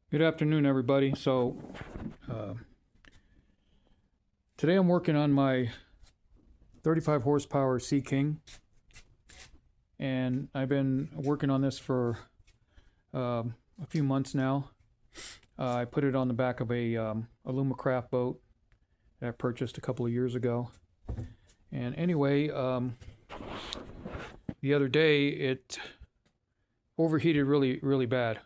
Good afternoon, everybody. Today I'm working on my 35 horsepower Sea King, and I've been working on this for a few months now. I put it on the back of a Alumacraft boat that I purchased a couple of years ago. And anyway, the other day it overheated really bad.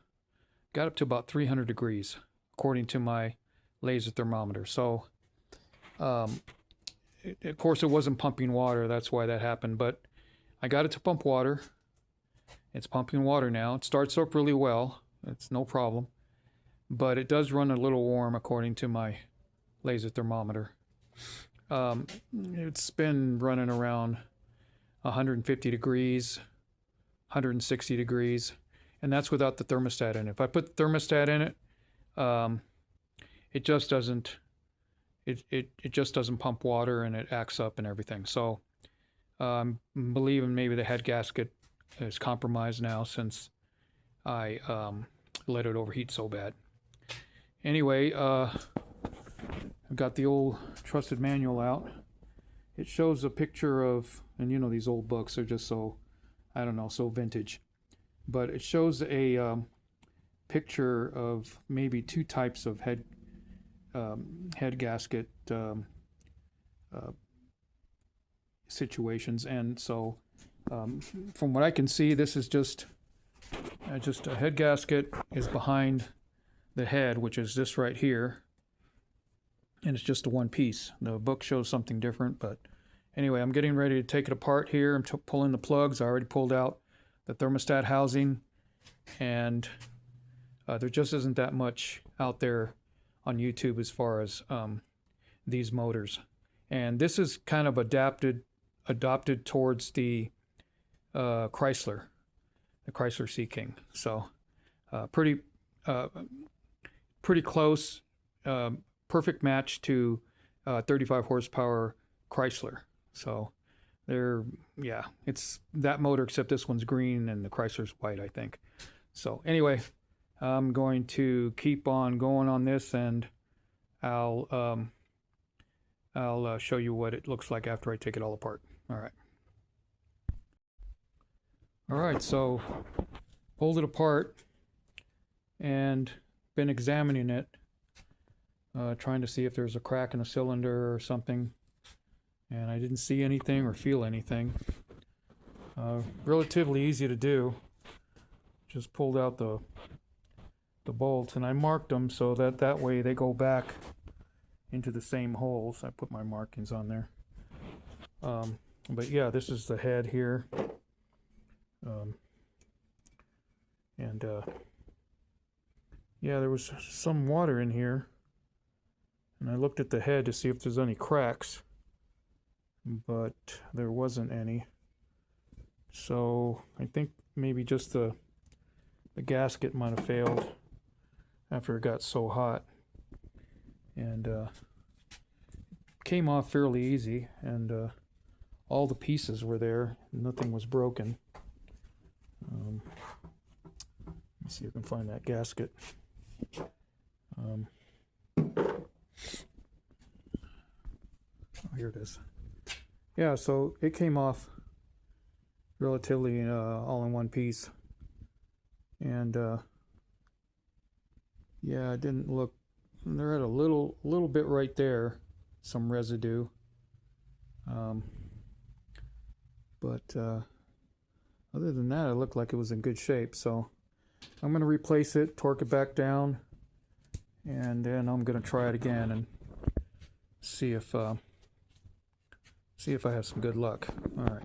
Got up to about 300 degrees, according to my laser thermometer. So, of course, it wasn't pumping water. That's why that happened. But I got it to pump water. It's pumping water now. It starts up really well. It's no problem. But it does run a little warm, according to my laser thermometer. It's been running around 150 degrees, 160 degrees. And that's without the thermostat in it. If I put the thermostat in it, it just doesn't. It just doesn't pump water, and it acts up and everything. So, I'm believing maybe the head gasket is compromised now since I let it overheat so bad. Anyway, I've got the old trusted manual out. It shows a picture of, and you know these old books are just so, I don't know, so vintage. But it shows a picture of maybe two types of head gasket situations, and so from what I can see, this is just a head gasket is behind the head, which is this right here, and it's just a one piece. The book shows something different, but anyway, I'm getting ready to take it apart here. I'm pulling the plugs. I already pulled out the thermostat housing, and there just isn't that much out there on YouTube as far as these motors. And this is kind of adopted towards the Chrysler Sea King. So pretty close, perfect match to 35 horsepower Chrysler. So it's that motor, except this one's green and the Chrysler's white, I think. So anyway, I'm going to keep on going on this, and I'll show you what it looks like after I take it all apart. All right, so pulled it apart and been examining it, trying to see if there's a crack in a cylinder or something. And I didn't see anything or feel anything. Relatively easy to do. Just pulled out the bolts, and I marked them so that way they go back into the same holes. I put my markings on there. But yeah, this is the head here. Yeah, there was some water in here, and I looked at the head to see if there's any cracks, but there wasn't any. So I think maybe just the gasket might have failed after it got so hot, and came off fairly easy, and all the pieces were there. Nothing was broken. Let me see if I can find that gasket. Oh, here it is. Yeah, so it came off relatively all in one piece, and yeah, it didn't look. There had a little bit right there, some residue, but other than that, it looked like it was in good shape. So I'm going to replace it, torque it back down, and then I'm going to try it again and see if I have some good luck. All right.